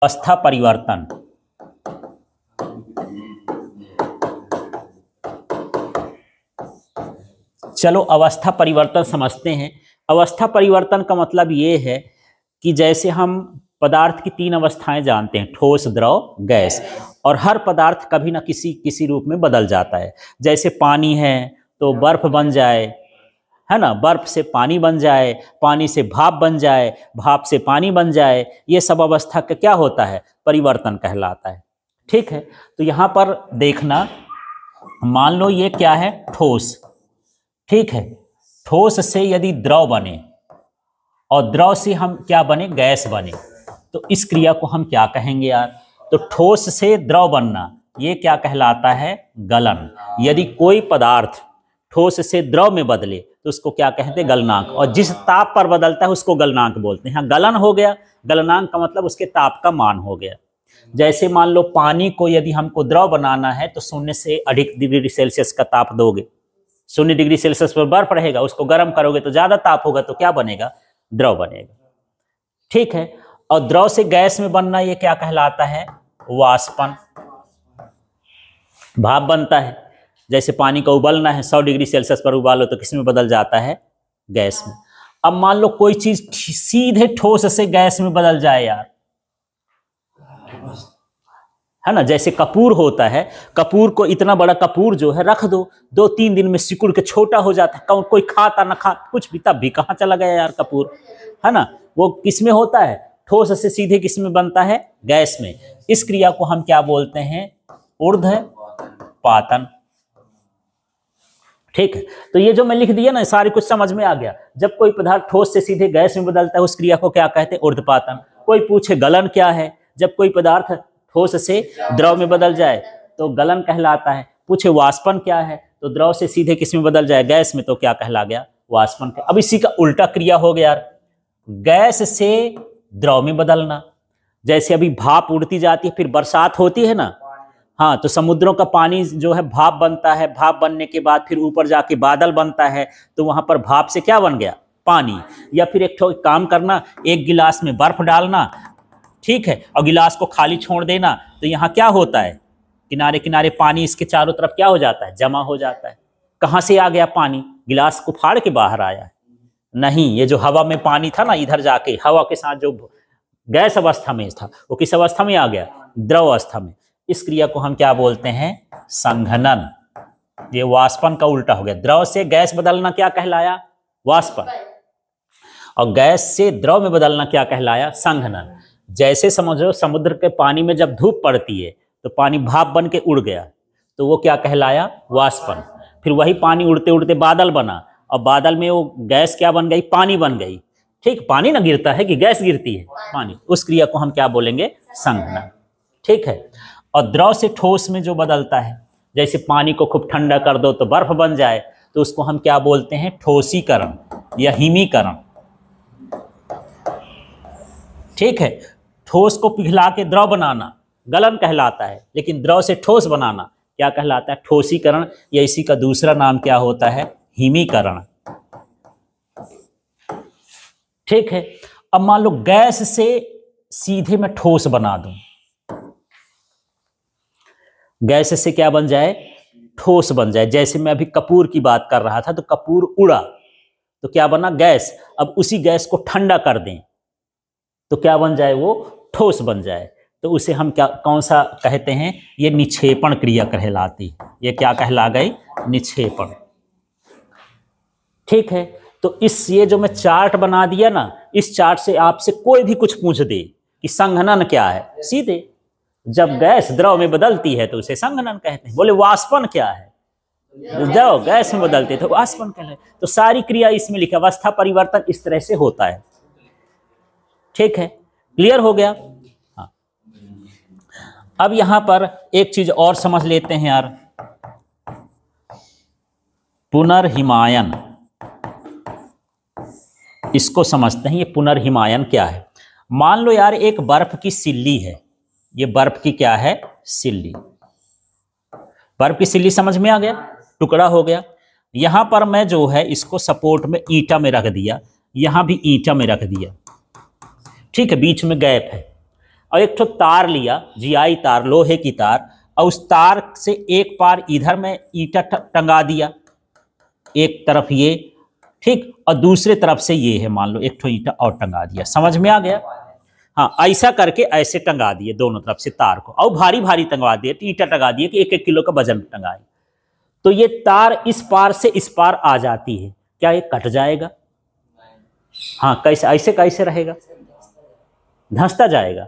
अवस्था परिवर्तन। चलो अवस्था परिवर्तन समझते हैं। अवस्था परिवर्तन का मतलब ये है कि जैसे हम पदार्थ की तीन अवस्थाएं जानते हैं, ठोस, द्रव, गैस, और हर पदार्थ कभी ना किसी रूप में बदल जाता है। जैसे पानी है तो बर्फ बन जाए, है ना, बर्फ से पानी बन जाए, पानी से भाप बन जाए, भाप से पानी बन जाए, ये सब अवस्था का क्या होता है, परिवर्तन कहलाता है। ठीक है, तो यहां पर देखना, मान लो ये क्या है, ठोस। ठीक है, ठोस से यदि द्रव बने और द्रव से हम क्या बने, गैस बने, तो इस क्रिया को हम क्या कहेंगे यार, तो ठोस से द्रव बनना ये क्या कहलाता है, गलन। यदि कोई पदार्थ ठोस से द्रव में बदले तो उसको क्या कहते हैं, गलनांक। और जिस ताप पर बदलता है उसको गलनांक बोलते हैं। हाँ, गलन हो गया, गलनांक का मतलब उसके ताप का मान हो गया। जैसे मान लो पानी को यदि हमको द्रव बनाना है तो 0 से अधिक डिग्री सेल्सियस का ताप दोगे, 0 डिग्री सेल्सियस पर बर्फ रहेगा, उसको गर्म करोगे तो ज्यादा ताप होगा, तो क्या बनेगा, द्रव बनेगा। ठीक है, और द्रव से गैस में बनना ये क्या कहलाता है, वाष्पन, भाप बनता है। जैसे पानी को उबलना है, 100 डिग्री सेल्सियस पर उबालो तो किस में बदल जाता है, गैस में। अब मान लो कोई चीज सीधे ठोस से गैस में बदल जाए यार, है ना, जैसे कपूर होता है, कपूर को, इतना बड़ा कपूर जो है रख दो, 2-3 दिन में सिकुड़ के छोटा हो जाता है, कोई खाता ना खा कुछ भी, तब भी कहाँ चला गया यार कपूर, है ना। वो किस में होता है, ठोस से सीधे किस में बनता है, गैस में। इस क्रिया को हम क्या बोलते हैं, ऊर्ध्वपातन। ठीक है, तो ये जो मैं लिख दिया ना, सारी कुछ समझ में आ गया। जब कोई पदार्थ ठोस से सीधे गैस में बदलता है उस क्रिया को क्या कहते हैं, ऊर्ध्वपातन। कोई पूछे गलन क्या है, जब कोई पदार्थ ठोस से द्रव में बदल जाए तो गलन कहलाता है। पूछे वाष्पन क्या है, तो द्रव से सीधे किस में बदल जाए, गैस में, तो क्या कहला गया, वाष्पन। अब इसी का उल्टा क्रिया हो गया, गैस से द्रव में बदलना। जैसे अभी भाप उड़ती जाती है, फिर बरसात होती है ना, हाँ, तो समुद्रों का पानी जो है भाप बनता है, भाप बनने के बाद फिर ऊपर जाके बादल बनता है, तो वहां पर भाप से क्या बन गया, पानी। या फिर एक काम करना, एक गिलास में बर्फ डालना, ठीक है, और गिलास को खाली छोड़ देना, तो यहाँ क्या होता है, किनारे किनारे पानी इसके चारों तरफ क्या हो जाता है, जमा हो जाता है। कहाँ से आ गया पानी, गिलास को फाड़ के बाहर आया है, नहीं, ये जो हवा में पानी था ना, इधर जाके हवा के साथ जो गैस अवस्था में था वो किस अवस्था में आ गया, द्रव अवस्था में। इस क्रिया को हम क्या बोलते हैं, संघनन। ये वाष्पन का उल्टा हो गया। द्रव से गैस बदलना क्या कहलाया, वाष्पन, और गैस से द्रव में बदलना क्या कहलाया, संघनन। जैसे समझो समुद्र के पानी में जब धूप पड़ती है तो पानी भाप बन के उड़ गया, तो वो क्या कहलाया, वाष्पन। फिर वही पानी उड़ते उड़ते बादल बना, और बादल में वो गैस क्या बन गई, पानी बन गई। ठीक, पानी ना गिरता है कि गैस गिरती है, पानी। उस क्रिया को हम क्या बोलेंगे, संघनन। ठीक है, और द्रव से ठोस में जो बदलता है, जैसे पानी को खूब ठंडा कर दो तो बर्फ बन जाए, तो उसको हम क्या बोलते हैं, ठोसीकरण या हिमीकरण। ठीक है, ठोस को पिघला के द्रव बनाना गलन कहलाता है, लेकिन द्रव से ठोस बनाना क्या कहलाता है, ठोसीकरण, या इसी का दूसरा नाम क्या होता है, हिमीकरण। ठीक है, अब मान लो गैस से सीधे मैं ठोस बना दूं, गैस से क्या बन जाए, ठोस बन जाए। जैसे मैं अभी कपूर की बात कर रहा था, तो कपूर उड़ा तो क्या बना, गैस। अब उसी गैस को ठंडा कर दें तो क्या बन जाए, वो ठोस बन जाए, तो उसे हम क्या, कौन सा कहते हैं, ये निक्षेपण क्रिया कहलाती है। ये क्या कहला गई, निक्षेपण। ठीक है, तो ये जो मैं चार्ट बना दिया ना, इस चार्ट से आपसे कोई भी कुछ पूछ दे कि संघनन क्या है, सीधे जब गैस द्रव में बदलती है तो उसे संघनन कहते हैं। बोले वाष्पन क्या है, द्रव गैस में बदलते हैं तो वाष्पन कहते। तो सारी क्रिया इसमें लिखा, अवस्था परिवर्तन इस तरह से होता है। ठीक है, क्लियर हो गया। हाँ, अब यहां पर एक चीज और समझ लेते हैं यार, पुनर्हिमायन। इसको समझते हैं, ये पुनर्हिमायन क्या है। मान लो यार एक बर्फ की सिल्ली है, ये बर्फ की क्या है, सिल्ली। बर्फ की सिल्ली समझ में आ गया, टुकड़ा हो गया। यहां पर मैं जो है इसको सपोर्ट में ईंटा में रख दिया, यहां भी ईंटा में रख दिया। ठीक है, बीच में गैप है, और एक ठो तार लिया, जीआई तार, लोहे की तार, और उस तार से एक पार इधर में ईंटा टंगा दिया, एक तरफ ये, ठीक, और दूसरे तरफ से ये है, मान लो एक ठो ईंटा और टंगा दिया। समझ में आ गया? हाँ, ऐसा करके ऐसे टंगा दिए दोनों तरफ से तार को, और भारी भारी टंगा दिए, ईंटा टंगा दिए कि 1-1 किलो का वजन टंगाए। तो ये तार इस पार से इस पार आ जाती है, क्या ये कट जाएगा? हाँ, कैसे, ऐसे कैसे रहेगा? धंसता जाएगा।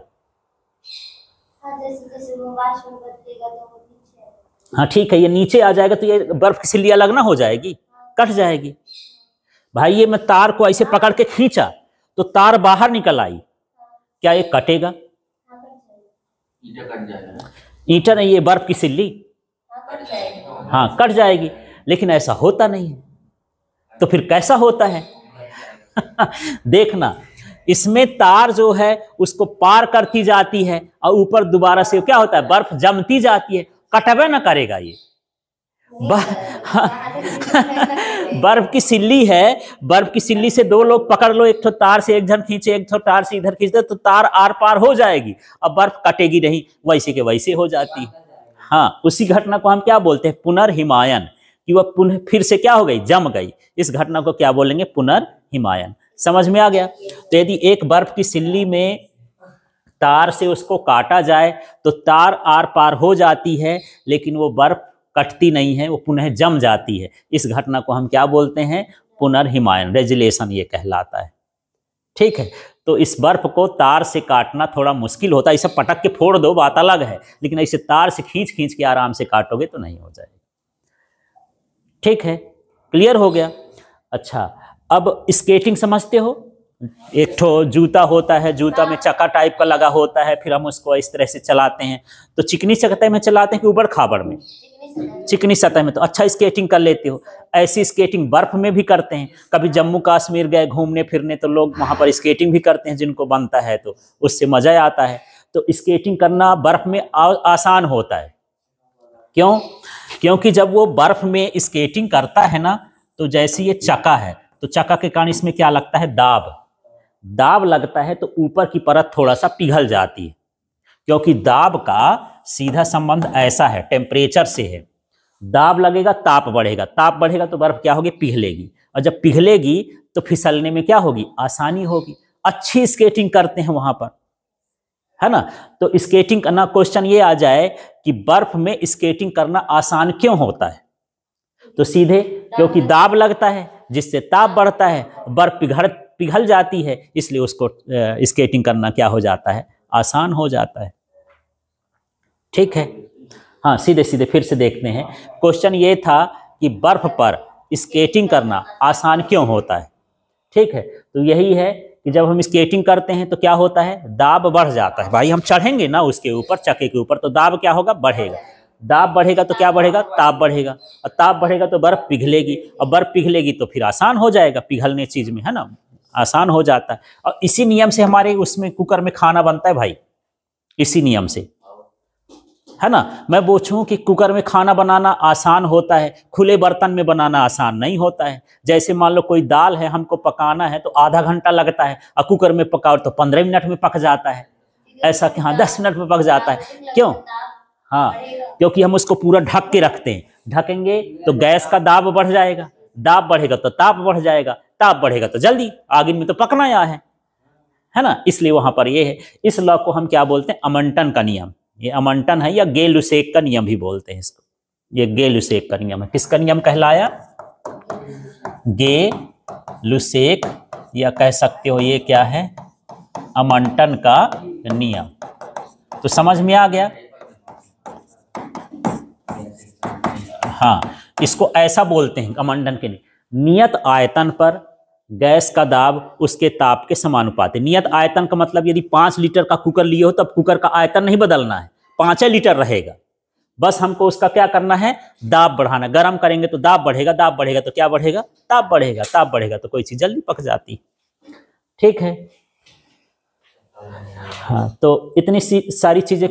हाँ ठीक है, ये नीचे आ जाएगा तो ये बर्फ की सिल्ली अलग ना हो जाएगी, कट जाएगी। भाई ये मैं तार को ऐसे पकड़ के खींचा तो तार बाहर निकल आई, क्या ये कटेगा? ईंटा नहीं, ये बर्फ की सिल्ली, हाँ कट जाएगी। लेकिन ऐसा होता नहीं है, तो फिर कैसा होता है? देखना, इसमें तार जो है उसको पार करती जाती है और ऊपर दोबारा से क्या होता है, बर्फ जमती जाती है, कटवे ना करेगा ये। बर्फ की सिल्ली है, बर्फ की सिल्ली से दो लोग पकड़ लो, एक तो तार से एक जन खींचे, एक तो तार से इधर खींचते, तो तार आर पार हो जाएगी, अब बर्फ कटेगी नहीं, वैसे के वैसे हो जाती है। हाँ, उसी घटना को हम क्या बोलते हैं, पुनर्हिमायन, कि वह पुनः फिर से क्या हो गई, जम गई। इस घटना को क्या बोलेंगे, पुनर्हिमायन। समझ में आ गया? तो यदि एक बर्फ की सिल्ली में तार से उसको काटा जाए तो तार आर पार हो जाती है, लेकिन वो बर्फ कटती नहीं है, वो पुनः जम जाती है। इस घटना को हम क्या बोलते हैं, पुनर्हिमायन, रेजिलेशन ये कहलाता है। ठीक है, तो इस बर्फ को तार से काटना थोड़ा मुश्किल होता है, इसे पटक के फोड़ दो बात अलग है, लेकिन ऐसे तार से खींच खींच के आराम से काटोगे तो नहीं हो जाएगा। ठीक है, क्लियर हो गया? अच्छा, अब स्केटिंग समझते हो? एक ठो जूता होता है, जूता में चक्का टाइप का लगा होता है, फिर हम उसको इस तरह से चलाते हैं। तो चिकनी सतह में चलाते हैं कि ऊबड़ खाबड़ में? चिकनी सतह में। तो अच्छा स्केटिंग कर लेते हो। ऐसी स्केटिंग बर्फ में भी करते हैं। कभी जम्मू कश्मीर गए घूमने फिरने तो लोग वहाँ पर स्केटिंग भी करते हैं, जिनको बनता है तो उससे मजा आता है। तो स्केटिंग करना बर्फ में आसान होता है। क्यों? क्योंकि जब वो बर्फ में स्केटिंग करता है ना, तो जैसे ये चक्का है, तो चक्का के कारण इसमें क्या लगता है, दाब लगता है, तो ऊपर की परत थोड़ा सा पिघल जाती है, क्योंकि दाब का सीधा संबंध ऐसा है, टेम्परेचर से है। दाब लगेगा, ताप बढ़ेगा, ताप बढ़ेगा तो बर्फ क्या होगी, पिघलेगी, और जब पिघलेगी तो फिसलने में क्या होगी, आसानी होगी। अच्छी स्केटिंग करते हैं वहां पर, है ना। तो स्केटिंग करना, क्वेश्चन ये आ जाए कि बर्फ में स्केटिंग करना आसान क्यों होता है, तो सीधे क्योंकि दाब लगता है, जिससे ताप बढ़ता है, बर्फ पिघल जाती है, इसलिए उसको स्केटिंग करना क्या हो जाता है, आसान हो जाता है। ठीक है, हाँ, सीधे सीधे फिर से देखते हैं। क्वेश्चन ये था कि बर्फ पर स्केटिंग करना आसान क्यों होता है। ठीक है, तो यही है कि जब हम स्केटिंग करते हैं तो क्या होता है, दाब बढ़ जाता है। भाई हम चढ़ेंगे ना उसके ऊपर, चक्के के ऊपर, तो दाब क्या होगा, बढ़ेगा। दाब बढ़ेगा तो क्या बढ़ेगा, ताप बढ़ेगा, और ताप बढ़ेगा तो बर्फ पिघलेगी, और बर्फ पिघलेगी तो फिर आसान हो जाएगा पिघलने चीज में, है ना, आसान हो जाता है। और इसी नियम से हमारे उसमें कुकर में खाना बनता है भाई, इसी नियम से, है ना। मैं पूछूं कि कुकर में खाना बनाना आसान होता है, खुले बर्तन में बनाना आसान नहीं होता है। जैसे मान लो कोई दाल है, हमको पकाना है तो आधा घंटा लगता है, और कुकर में पकाओ तो 15 मिनट में पक जाता है। ऐसा कि हाँ 10 मिनट में पक जाता है। क्यों? हाँ, क्योंकि हम उसको पूरा ढक के रखते हैं। ढकेंगे तो गैस का दाब बढ़ जाएगा, दाब बढ़ेगा तो ताप बढ़ जाएगा, ताप बढ़ेगा तो जल्दी, आग में तो पकना है ना। इसलिए वहां पर ये है। इस लॉ को हम क्या बोलते हैं, अमंटन का नियम। ये अमंटन है, या गे-लुसेक का नियम भी बोलते हैं इसको। ये गे-लुसेक का नियम है। किसका नियम कहलाया, गे-लुसेक, या कह सकते हो ये क्या है, अमंटन का नियम। तो समझ में आ गया। हाँ, इसको ऐसा बोलते हैं अमंडन के नियत आयतन पर गैस का दाब उसके ताप के समानुपाती। नियत आयतन का मतलब यदि 5 लीटर का कुकर लिए हो तब कुकर का आयतन नहीं बदलना है, 5 लीटर रहेगा। बस हमको उसका क्या करना है, दाब बढ़ाना। गर्म करेंगे तो दाब बढ़ेगा, दाब बढ़ेगा तो क्या बढ़ेगा, ताप बढ़ेगा, ताप बढ़ेगा तो कोई चीज जल्दी पक जाती। ठीक है, हाँ, तो इतनी सारी चीजें